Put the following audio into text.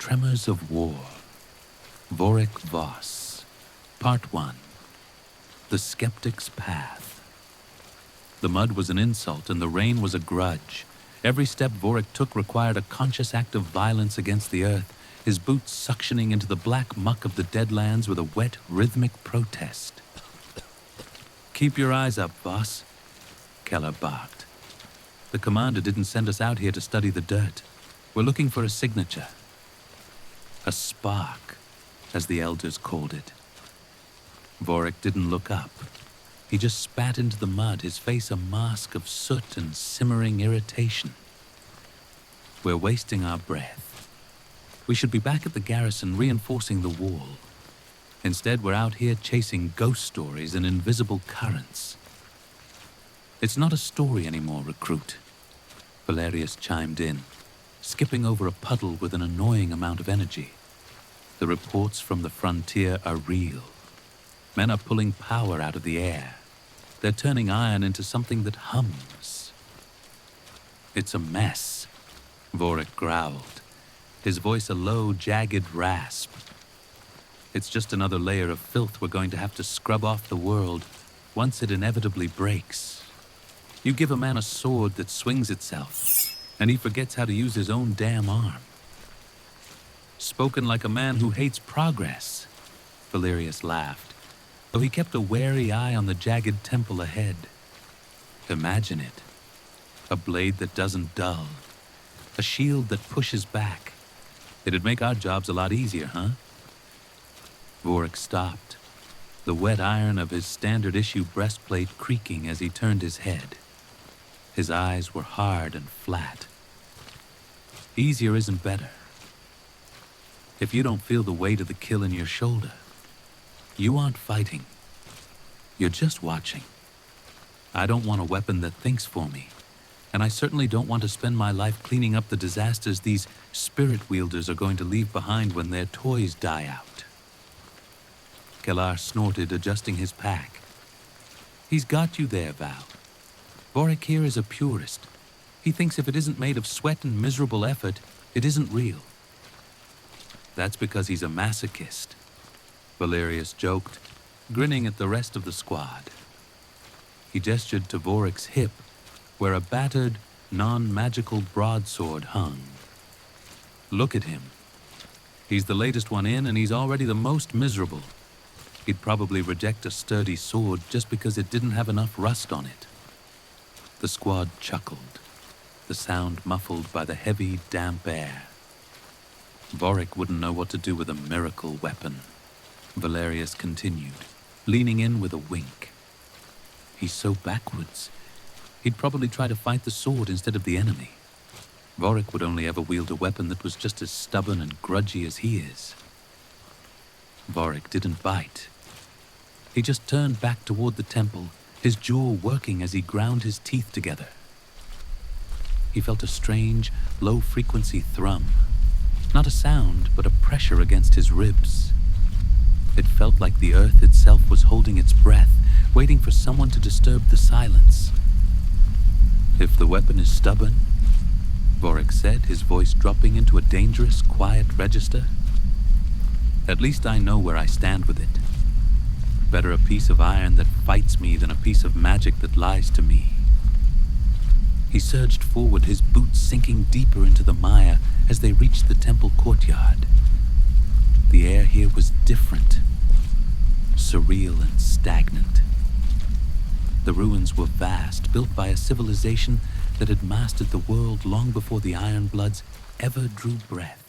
Tremors of War, Voric Voss, Part 1, The Skeptic's Path. The mud was an insult and the rain was a grudge. Every step Voric took required a conscious act of violence against the earth, his boots suctioning into the black muck of the Deadlands with a wet, rhythmic protest. "Keep your eyes up, Voss," Keller barked. "The commander didn't send us out here to study the dirt. We're looking for a signature. A spark, as the elders called it." Voric didn't look up. He just spat into the mud, his face a mask of soot and simmering irritation. "We're wasting our breath. We should be back at the garrison reinforcing the wall. Instead, we're out here chasing ghost stories and invisible currents." "It's not a story anymore, recruit," Valerius chimed in, skipping over a puddle with an annoying amount of energy. "The reports from the frontier are real. Men are pulling power out of the air. They're turning iron into something that hums." "It's a mess," Voric growled, his voice a low, jagged rasp. "It's just another layer of filth we're going to have to scrub off the world once it inevitably breaks. You give a man a sword that swings itself, and he forgets how to use his own damn arm." "Spoken like a man who hates progress," Valerius laughed, though he kept a wary eye on the jagged temple ahead. "Imagine it. A blade that doesn't dull. A shield that pushes back. It'd make our jobs a lot easier, huh?" Voric stopped, the wet iron of his standard-issue breastplate creaking as he turned his head. His eyes were hard and flat. "Easier isn't better. If you don't feel the weight of the kill in your shoulder, you aren't fighting. You're just watching. I don't want a weapon that thinks for me, and I certainly don't want to spend my life cleaning up the disasters these spirit wielders are going to leave behind when their toys die out." Kelar snorted, adjusting his pack. "He's got you there, Val. Voric here is a purist. He thinks if it isn't made of sweat and miserable effort, it isn't real." "That's because he's a masochist," Valerius joked, grinning at the rest of the squad. He gestured to Voric's hip, where a battered, non-magical broadsword hung. "Look at him. He's the latest one in, and he's already the most miserable. He'd probably reject a sturdy sword just because it didn't have enough rust on it." The squad chuckled, the sound muffled by the heavy, damp air. "Voric wouldn't know what to do with a miracle weapon," Valerius continued, leaning in with a wink. "He's so backwards. He'd probably try to fight the sword instead of the enemy. Voric would only ever wield a weapon that was just as stubborn and grudgy as he is." Voric didn't bite. He just turned back toward the temple, his jaw working as he ground his teeth together. He felt a strange, low-frequency thrum. Not a sound, but a pressure against his ribs. It felt like the earth itself was holding its breath, waiting for someone to disturb the silence. "If the weapon is stubborn," Voric said, his voice dropping into a dangerous, quiet register, "at least I know where I stand with it. Better a piece of iron that fights me than a piece of magic that lies to me." He surged forward, his boots sinking deeper into the mire as they reached the temple courtyard. The air here was different, surreal and stagnant. The ruins were vast, built by a civilization that had mastered the world long before the Ironbloods ever drew breath.